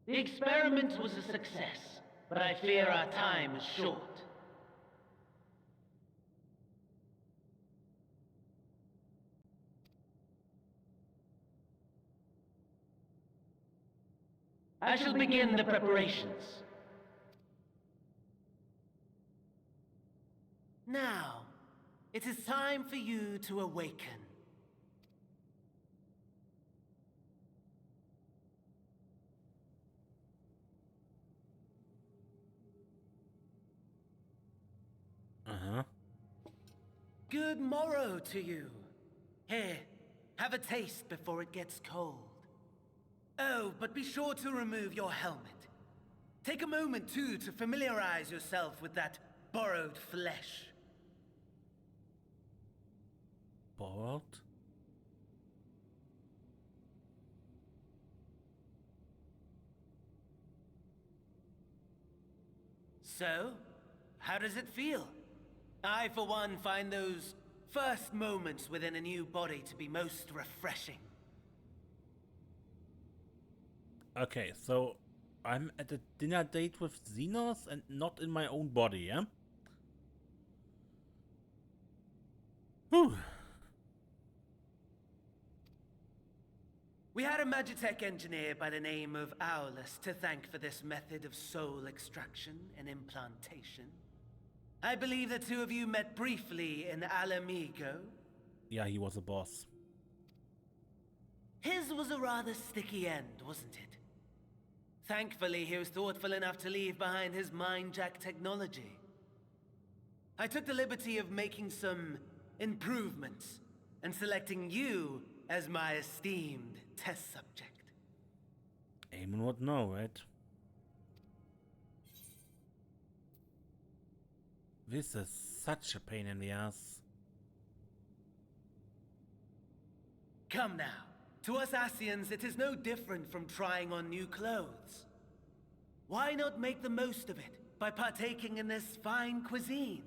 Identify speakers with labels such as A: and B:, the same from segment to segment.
A: The experiment was a success, but I fear our time is short. I shall begin the preparations.
B: Now, it is time for you to awaken.
C: Uh-huh.
B: Good morrow to you. Here, have a taste before it gets cold. Oh, but be sure to remove your helmet. Take a moment, too, to familiarize yourself with that borrowed flesh.
C: Borrowed?
B: So, how does it feel? I, for one, find those first moments within a new body to be most refreshing.
C: Okay, so I'm at a dinner date with Zenos and not in my own body, yeah? Whew.
B: We had a Magitech engineer by the name of Owlus to thank for this method of soul extraction and implantation. I believe the two of you met briefly in Alamigo.
C: Yeah, he was a boss.
B: His was a rather sticky end, wasn't it? Thankfully, he was thoughtful enough to leave behind his mind-jack technology. I took the liberty of making some improvements and selecting you as my esteemed test subject.
C: Eamon would know, right? This is such a pain in the ass.
B: Come now. To us Asians, it is no different from trying on new clothes. Why not make the most of it by partaking in this fine cuisine?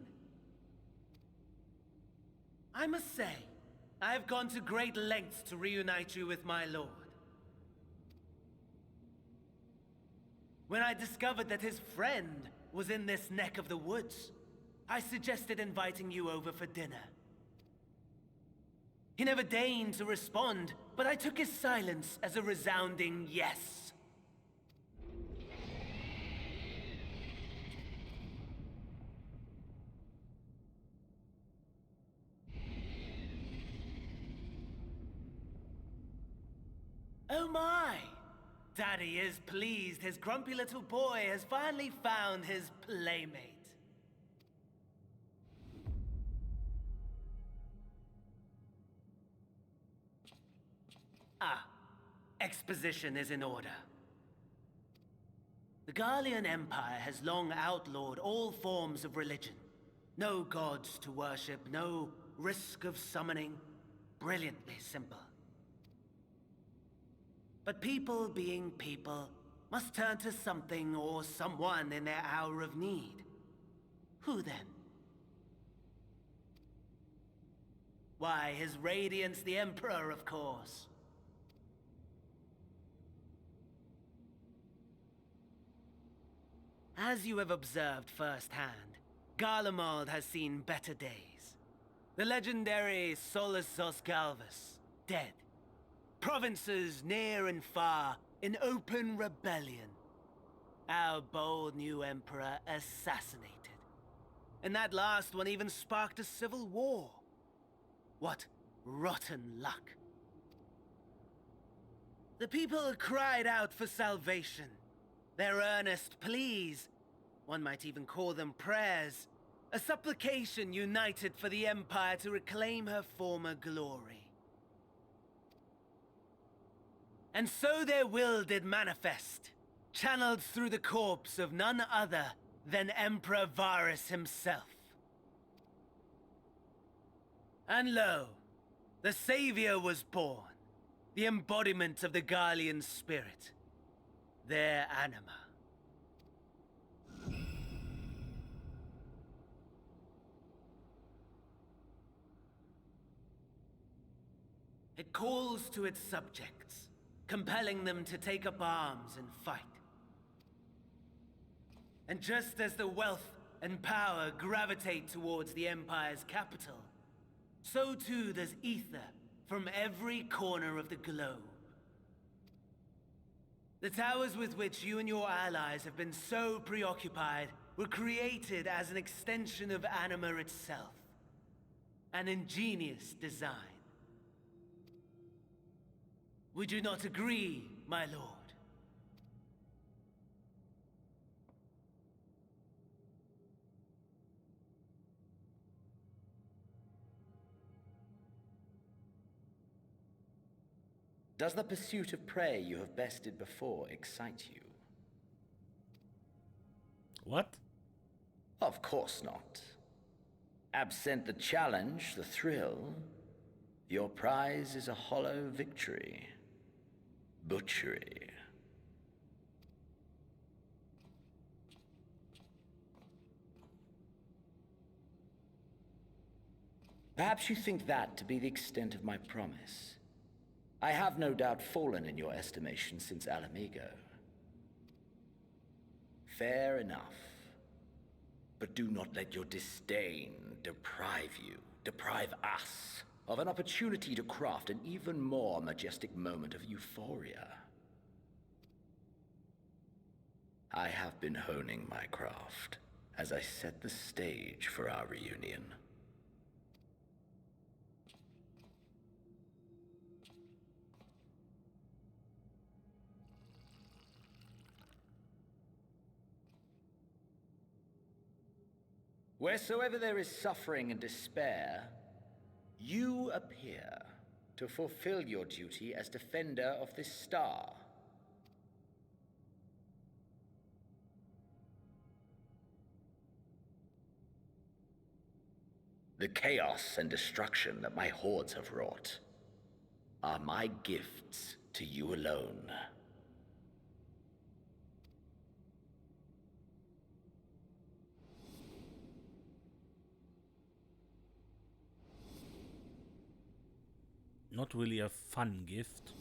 B: I must say, I have gone to great lengths to reunite you with my lord. When I discovered that his friend was in this neck of the woods, I suggested inviting you over for dinner. He never deigned to respond, but I took his silence as a resounding yes. Oh my! Daddy is pleased his grumpy little boy has finally found his playmate. Ah, exposition is in order. The Garlean Empire has long outlawed all forms of religion. No gods to worship, no risk of summoning. Brilliantly simple. But people being people must turn to something or someone in their hour of need. Who then? Why, His Radiance the Emperor, of course. As you have observed firsthand, Garlemald has seen better days. The legendary Solus Galvus, dead. Provinces near and far in open rebellion. Our bold new emperor assassinated. And that last one even sparked a civil war. What rotten luck. The people cried out for salvation. Their earnest pleas, one might even call them prayers, a supplication united for the Empire to reclaim her former glory. And so their will did manifest, channeled through the corpse of none other than Emperor Varus himself. And lo, the Savior was born, the embodiment of the Garlean spirit, their anima. It calls to its subjects, compelling them to take up arms and fight. And just as the wealth and power gravitate towards the Empire's capital, so too does ether from every corner of the globe. The towers with which you and your allies have been so preoccupied were created as an extension of Anima itself. An ingenious design. Would you not agree, my lord?
D: Does the pursuit of prey you have bested before excite you?
C: What?
D: Of course not. Absent the challenge, the thrill, your prize is a hollow victory. Butchery. Perhaps you think that to be the extent of my promise. I have no doubt fallen in your estimation since Alamigo. Fair enough. But do not let your disdain deprive us, of an opportunity to craft an even more majestic moment of euphoria. I have been honing my craft as I set the stage for our reunion. Wheresoever there is suffering and despair, you appear to fulfill your duty as defender of this star. The chaos and destruction that my hordes have wrought are my gifts to you alone.
C: Not really a fun gift.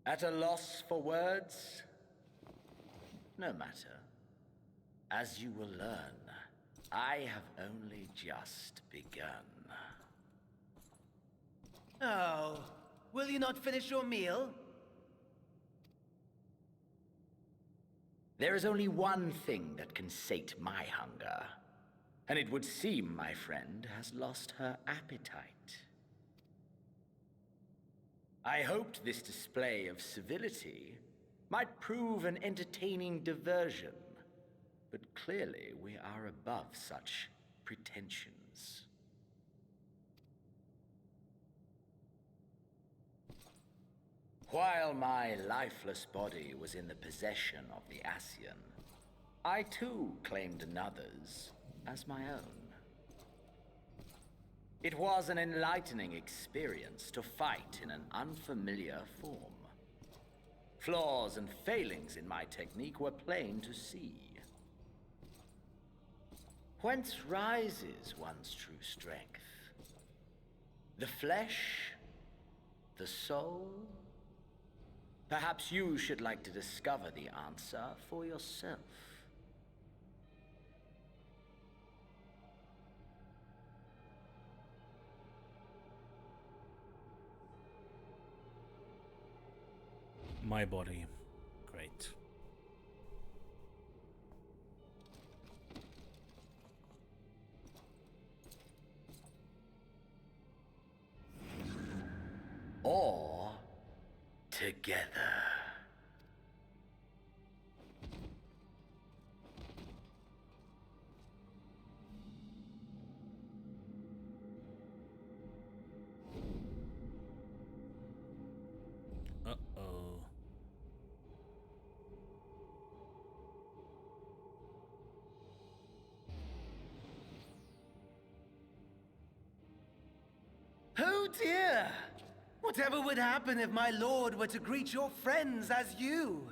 D: At a loss for words? No matter. As you will learn, I have only just begun.
B: Oh, will you not finish your meal?
D: There is only one thing that can sate my hunger, and it would seem my friend has lost her appetite. I hoped this display of civility might prove an entertaining diversion, but clearly we are above such pretensions. While my lifeless body was in the possession of the Ascian, I too claimed another's as my own. It was an enlightening experience to fight in an unfamiliar form. Flaws and failings in my technique were plain to see. Whence rises one's true strength? The flesh? The soul? Perhaps you should like to discover the answer for yourself.
C: My body. Great.
D: Or together.
C: Uh-oh.
B: Oh dear! Whatever would happen if my lord were to greet your friends as you?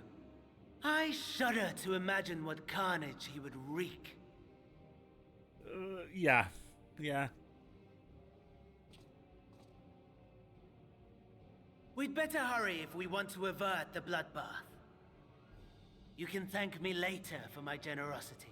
B: I shudder to imagine what carnage he would wreak.
C: Yeah. Yeah.
B: We'd better hurry if we want to avert the bloodbath. You can thank me later for my generosity.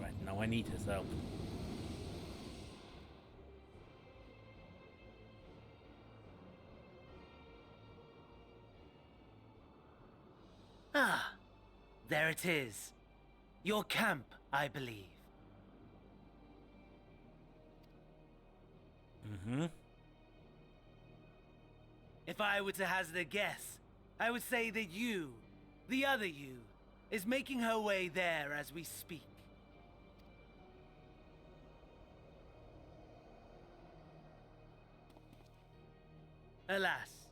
C: Right, now I need his help.
B: Ah, there it is. Your camp, I believe.
C: Mm-hmm.
B: If I were to hazard a guess, I would say that you, the other you, is making her way there as we speak. Alas,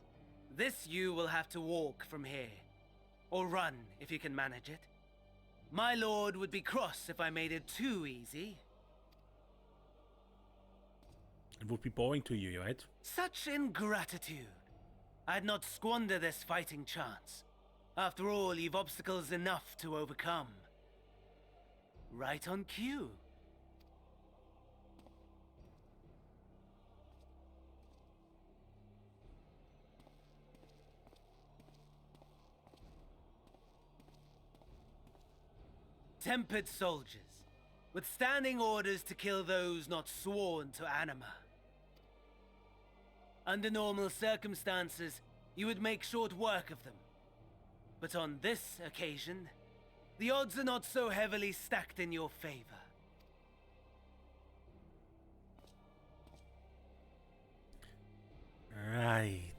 B: this you will have to walk from here. Or run, if you can manage it. My lord would be cross if I made it too easy.
C: It would be boring to you, right?
B: Such ingratitude. I'd not squander this fighting chance. After all, you've obstacles enough to overcome. Right on cue. Tempered soldiers, with standing orders to kill those not sworn to anima. Under normal circumstances, you would make short work of them. But on this occasion, the odds are not so heavily stacked in your favor.
C: Right.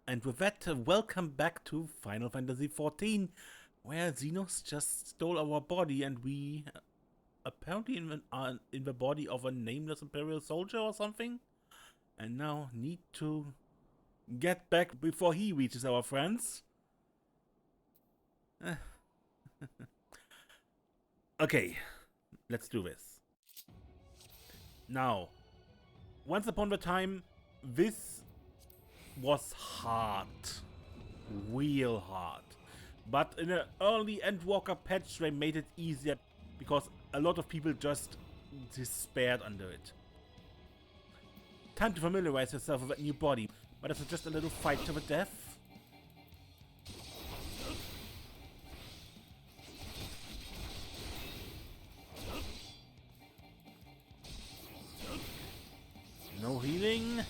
C: And with that, welcome back to Final Fantasy XIV, where Zenos just stole our body and we apparently are in the body of a nameless Imperial soldier or something. And now need to get back before he reaches our friends. Okay, let's do this. Now, once upon a time, this was hard. Real hard. But in an early Endwalker patch, they made it easier because a lot of people just despaired under it. Time to familiarize yourself with a new body, but it's just a little fight to the death. No healing.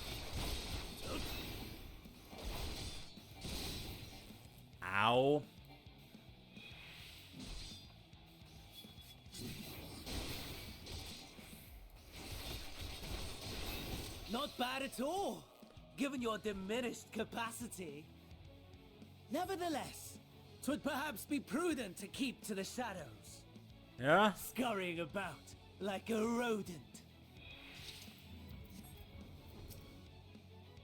C: Ow.
B: Not bad at all, given your diminished capacity. Nevertheless, 'twould perhaps be prudent to keep to the shadows,
C: Yeah?
B: scurrying about like a rodent.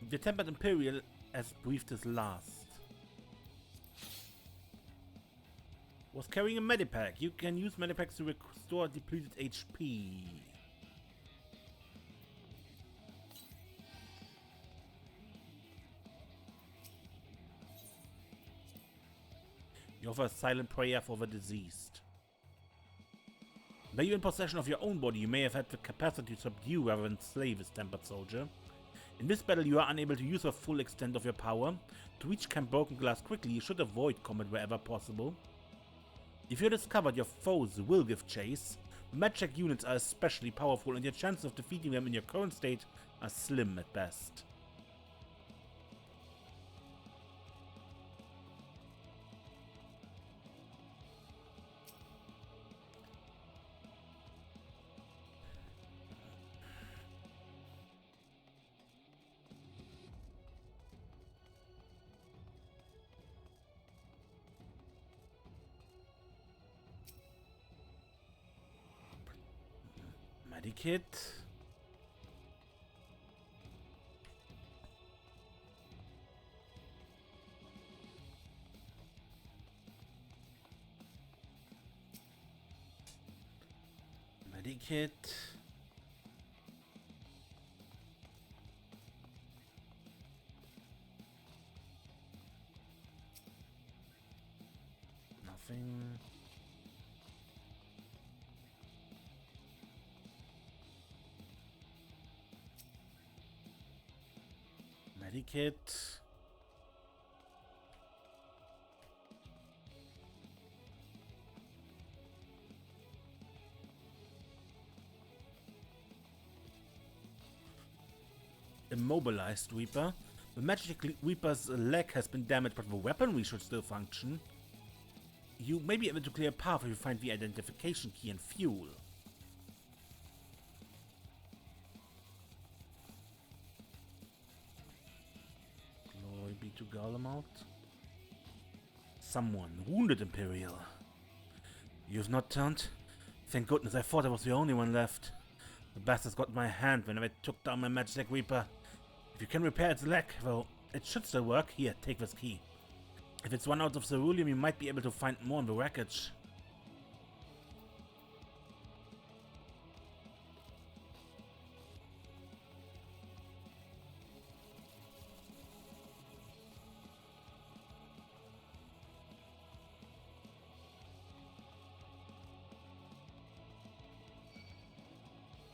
C: The Tempered Imperial has breathed his last. Was carrying a medipack. You can use medipacks to restore depleted HP. You offer a silent prayer for the deceased. Were you in possession of your own body, you may have had the capacity to subdue rather than slay this tempered soldier. In this battle, you are unable to use the full extent of your power. To reach Camp Broken Glass quickly, you should avoid combat wherever possible. If you're discovered, your foes will give chase. Magic units are especially powerful, and your chances of defeating them in your current state are slim at best. Medikit. Medikit. Nothing. Medikit. Immobilized Reaper. The magic Reaper's leg has been damaged, but the weaponry should still function. You may be able to clear a path if you find the identification key and fuel. Glory be to Garlean. Someone wounded, Imperial. You've not turned? Thank goodness, I thought I was the only one left. The bastards got my hand when I took down my magic Reaper. If you can repair its leg, well, it should still work. Here, take this key. If it's run out of ceruleum, you might be able to find more in the wreckage.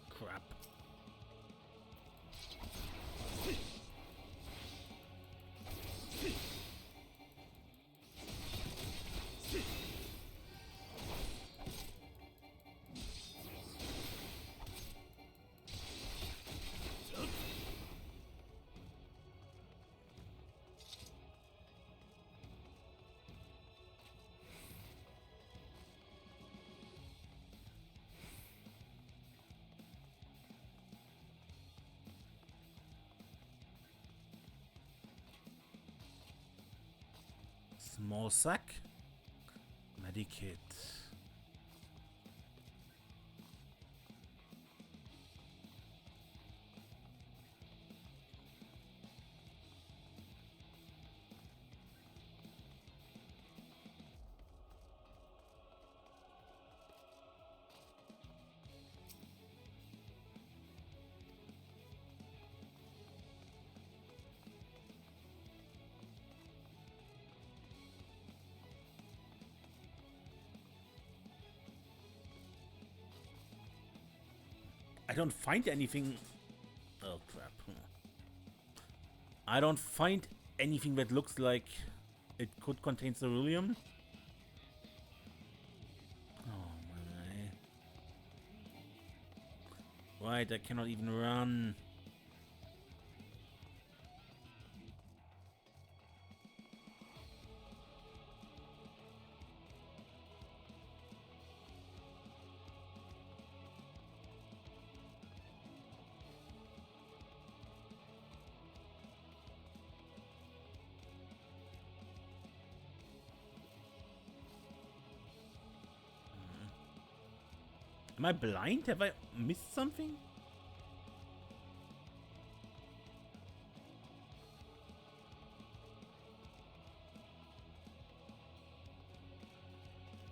C: Crap. Small sack. Medikit. I don't find anything. Oh crap. I don't find anything that looks like it could contain ceruleum. Oh my. Right, I cannot even run. Am I blind? Have I missed something?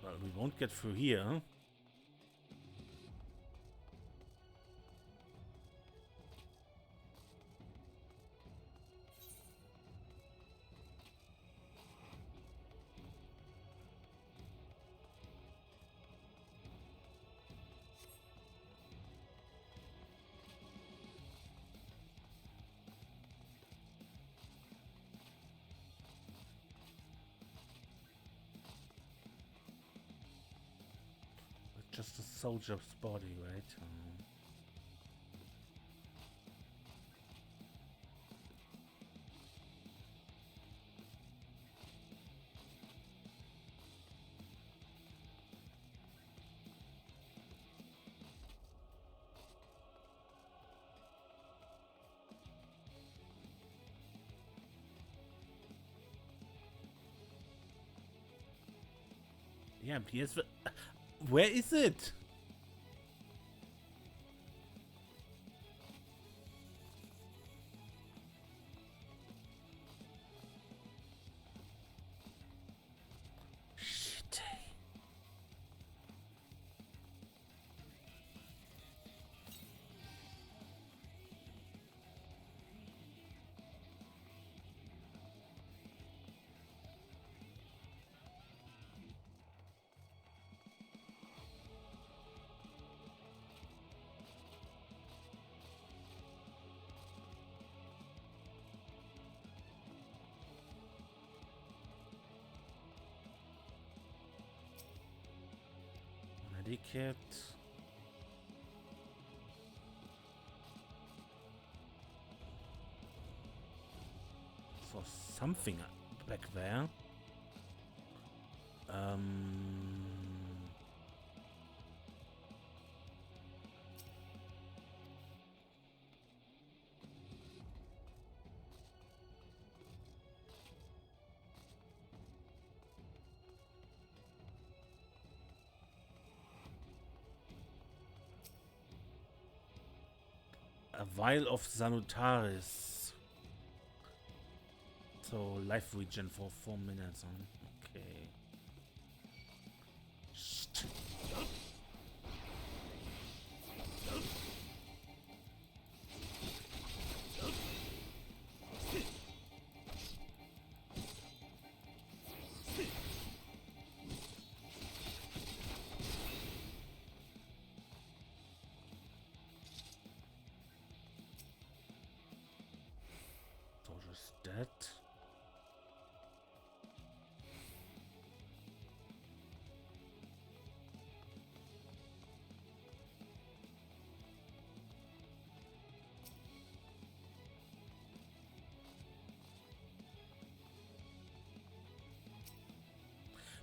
C: Well, we won't get through here, huh? Just a soldier's body, right? Yeah, here's the... Where is it? Shit. Medikit. Saw something back there. A vial of Salutaris. So life regen for 4 minutes. Okay. Shit. Soldier's dead.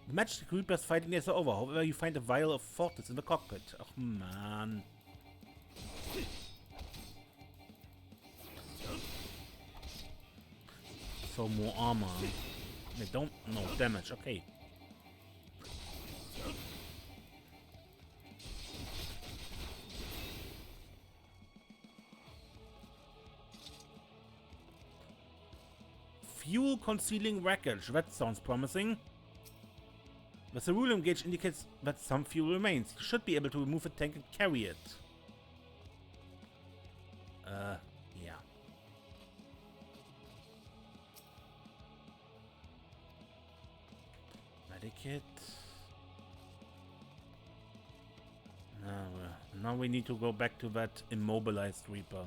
C: The Magic Reaper's fighting is over. However, you find a vial of Fortis in the cockpit. Oh man. So more armor. They don't no damage. Okay. Fuel concealing wreckage. That sounds promising. The ceruleum gauge indicates that some fuel remains. You should be able to remove the tank and carry it. Yeah. Medikit. Now we need to go back to that immobilized Reaper.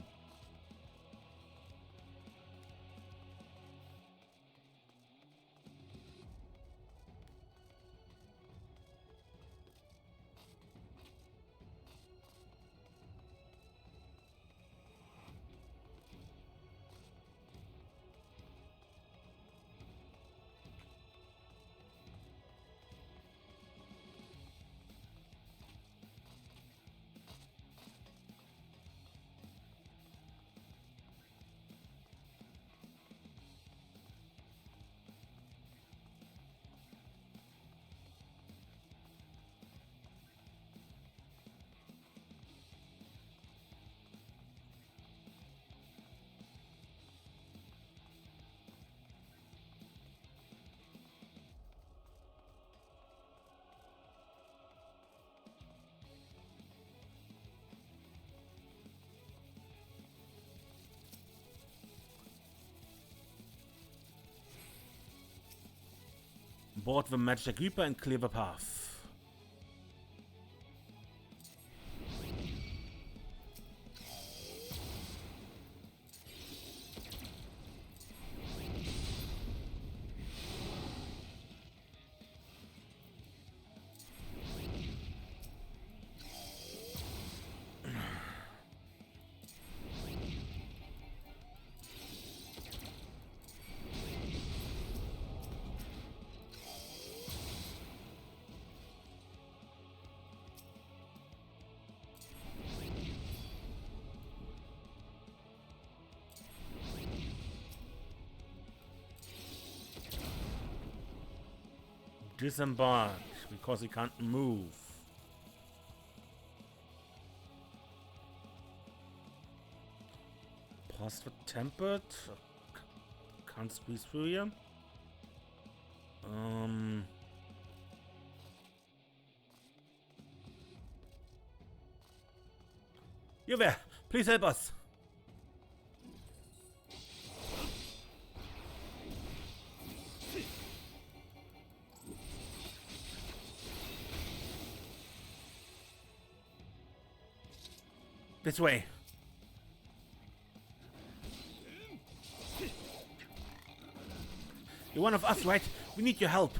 C: Board the Magic Reaper and clear the path. Disembark, because he can't move. Past the tempered. Can't squeeze through here. You there? Please help us. This way. You're one of us, right? We need your help.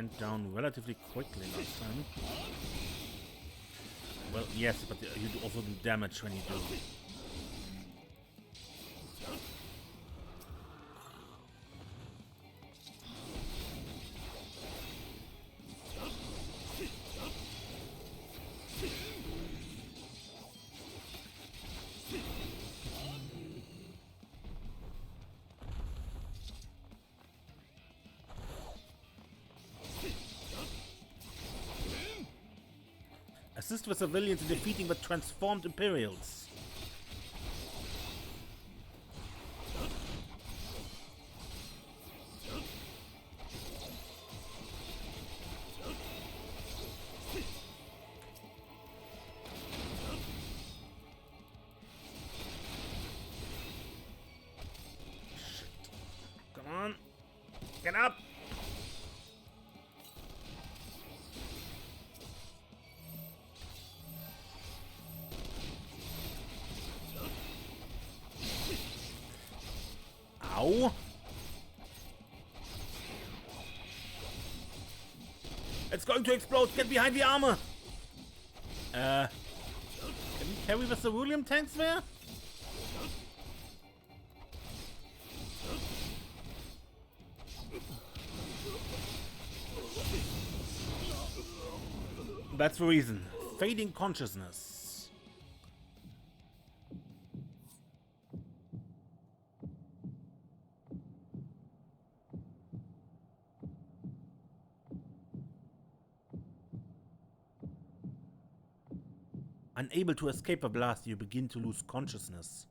C: went down relatively quickly last time. Well, yes, but you also do damage when you do. Assist the civilians in defeating the transformed Imperials. Shit. Come on. Get up. Ow. It's going to explode. Get behind the armor. Can we carry the cerulean tanks there? That's the reason. Fading consciousness. Unable to escape a blast, you begin to lose consciousness.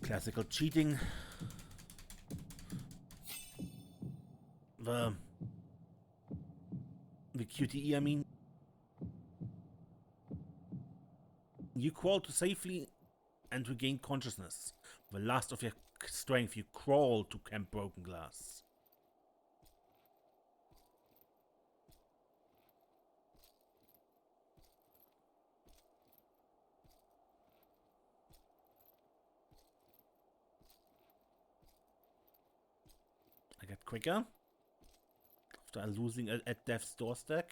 C: Classical cheating. The QTE, I mean. You crawl to safely and regain consciousness. The last of your strength, you crawl to Camp Broken Glass. I get quicker after losing at Death's Doorstep.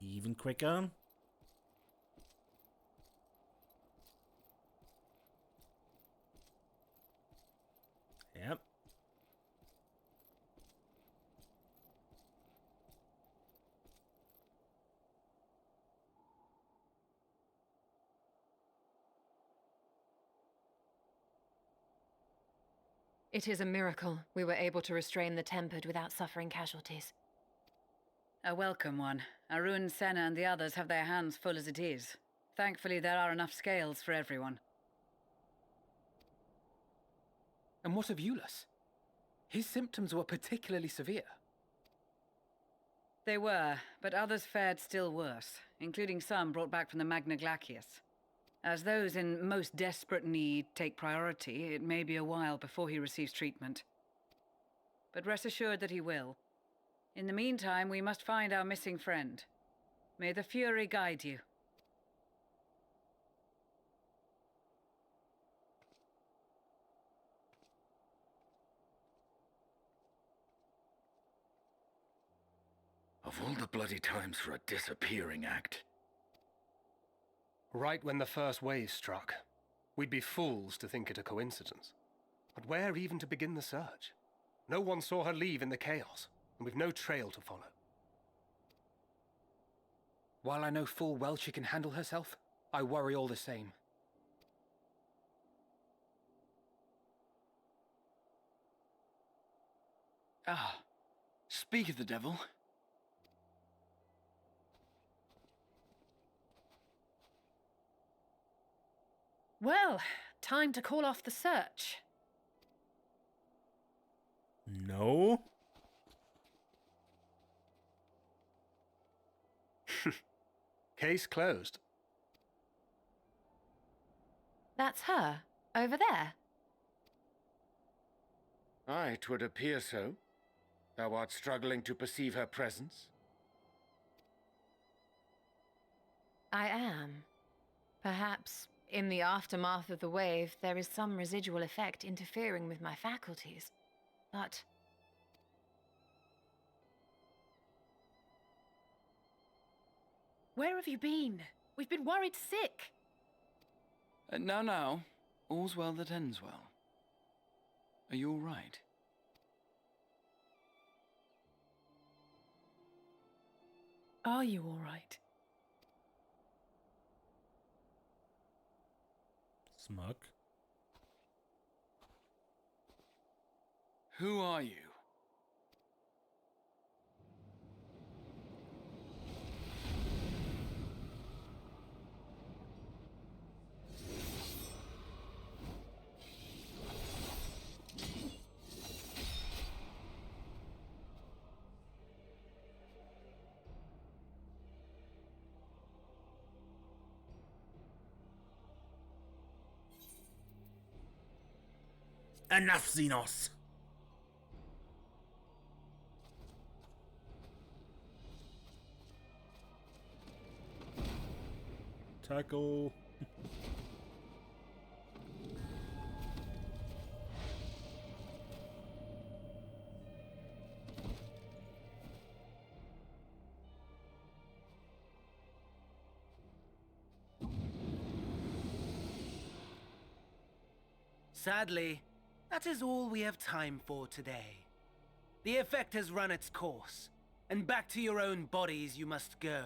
C: Even quicker. Yep.
E: It is a miracle we were able to restrain the Tempered without suffering casualties.
F: A welcome one. Arun, Senna and the others have their hands full as it is. Thankfully, there are enough scales for everyone.
G: And what of Eulus? His symptoms were particularly severe.
F: They were, but others fared still worse, including some brought back from the Magna Glacius. As those in most desperate need take priority, it may be a while before he receives treatment. But rest assured that he will. In the meantime, we must find our missing friend. May the Fury guide you.
H: Of all the bloody times for a disappearing act.
G: Right when the first wave struck. We'd be fools to think it a coincidence. But where even to begin the search? No one saw her leave in the chaos, and we've no trail to follow. While I know full well she can handle herself, I worry all the same.
H: Ah, speak of the devil.
E: Well, time to call off the search.
C: No.
G: Case closed.
E: That's her, over there.
H: Aye, 'twould appear so. Thou art struggling to perceive her presence.
E: I am. Perhaps, in the aftermath of the wave, there is some residual effect interfering with my faculties. But...
I: Where have you been? We've been worried sick.
J: No. All's well that ends well. Are you all right?
I: Are you all right?
C: Smug.
J: Who are you?
C: Enough, Zenos! Tackle.
B: Sadly, that is all we have time for today. The effect has run its course, and back to your own bodies you must go.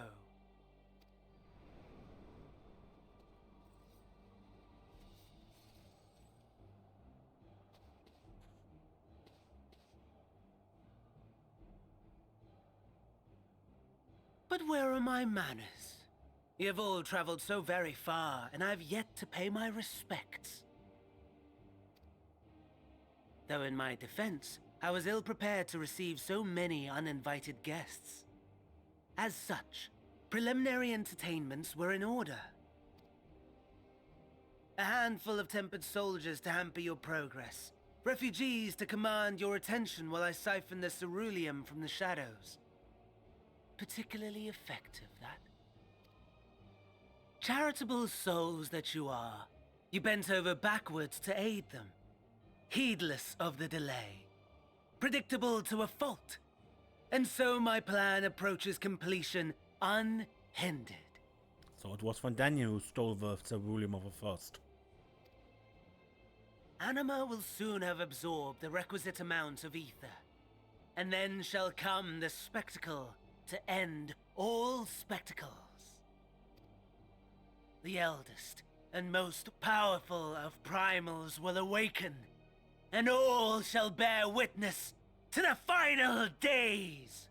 B: But where are my manners? You have all traveled so very far, and I have yet to pay my respects. Though in my defense, I was ill-prepared to receive so many uninvited guests. As such, preliminary entertainments were in order. A handful of tempered soldiers to hamper your progress. Refugees to command your attention while I siphon the ceruleum from the shadows. Particularly effective, that. Charitable souls that you are, you bent over backwards to aid them. Heedless of the delay. Predictable to a fault. And so my plan approaches completion unhindered.
C: So it was Von Daniel who stole the ceruleum of the first.
B: Anima will soon have absorbed the requisite amount of ether. And then shall come the spectacle to end all spectacles. The eldest and most powerful of primals will awaken, and all shall bear witness to the final days!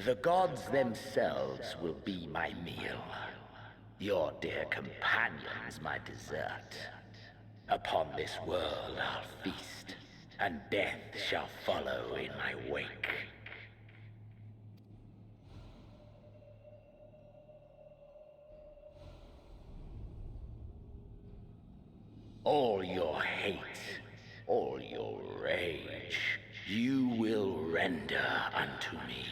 D: The gods themselves will be my meal. Your dear companions my dessert. Upon this world I'll feast, and death shall follow in my wake. All your hate, all your rage, you will render unto me.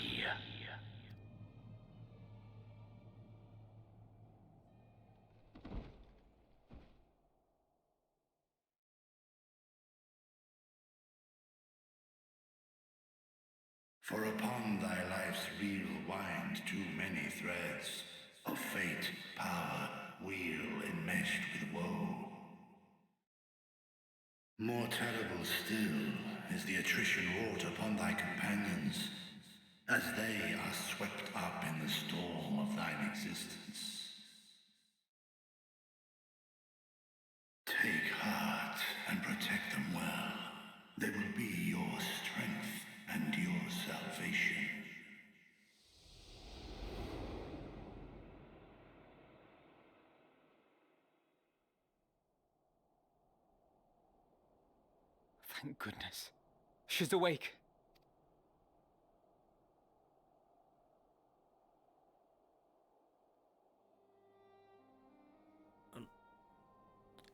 K: For upon thy life's reel wind too many threads of fate, power, weal enmeshed with woe. More terrible still is the attrition wrought upon thy companions, as they are swept up in the storm of thine existence. Take heart and protect them well. They will be your strength and your salvation.
J: Thank goodness. She's awake.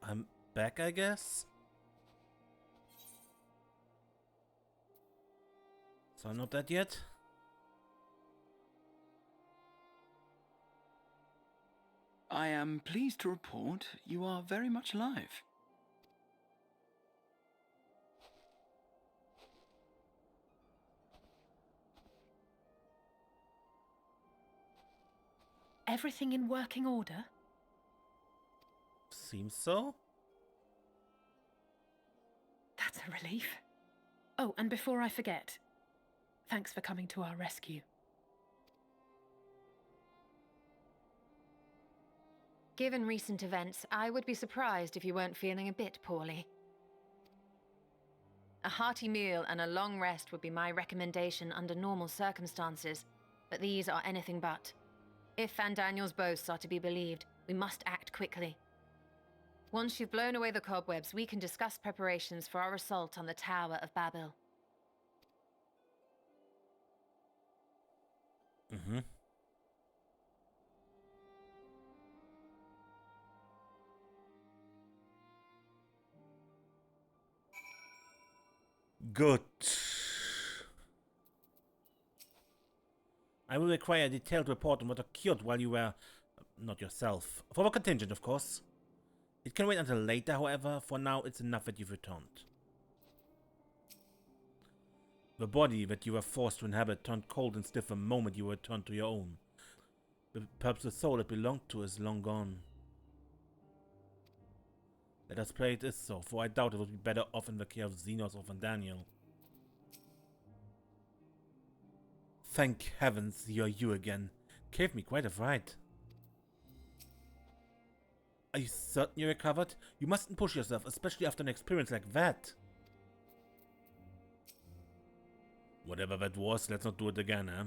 C: I'm back, I guess? So I'm not dead yet?
J: I am pleased to report you are very much alive.
I: Everything in working order?
C: Seems so.
I: That's a relief. Oh, and before I forget, thanks for coming to our rescue.
E: Given recent events, I would be surprised if you weren't feeling a bit poorly. A hearty meal and a long rest would be my recommendation under normal circumstances, but these are anything but. If Van Daniel's boasts are to be believed, we must act quickly. Once you've blown away the cobwebs, we can discuss preparations for our assault on the Tower of Babel.
C: Mm-hmm. Good. I will require a detailed report on what occurred while you were... not yourself. For a contingent, of course. It can wait until later, however. For now, it's enough that you've returned. The body that you were forced to inhabit turned cold and stiff the moment you returned to your own. Perhaps the soul it belonged to is long gone. Let us pray it is so, for I doubt it would be better off in the care of Zenos or Van Daniel. Thank heavens you're you again. Gave me quite a fright. Are you certain you recovered? You mustn't push yourself, especially after an experience like that. Whatever that was, let's not do it again, eh?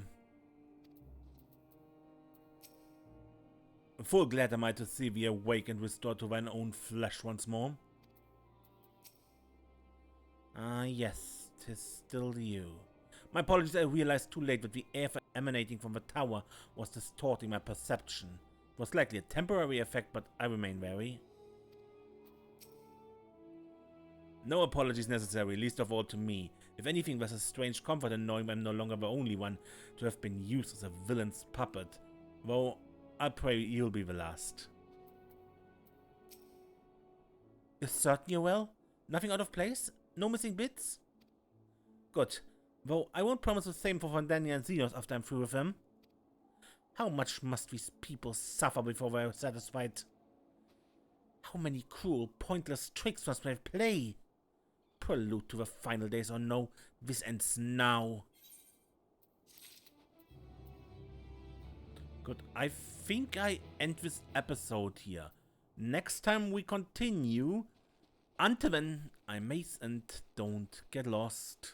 C: Full glad am I to see thee awake and restored to thine own flesh once more. Ah, yes, 'tis still you. My apologies, I realized too late that the air emanating from the tower was distorting my perception. It was likely a temporary effect, but I remain wary. No apologies necessary, least of all to me. If anything, there's a strange comfort in knowing I'm no longer the only one to have been used as a villain's puppet. Though, I pray you'll be the last. You're certain you're well? Nothing out of place? No missing bits? Good. Though I won't promise the same for Van Daniel and Zenos after I'm through with them. How much must these people suffer before they're satisfied? How many cruel, pointless tricks must they play? Prelude to the final days or no, this ends now. Good, I think I end this episode here. Next time we continue. Until then, I'm Mace and don't get lost.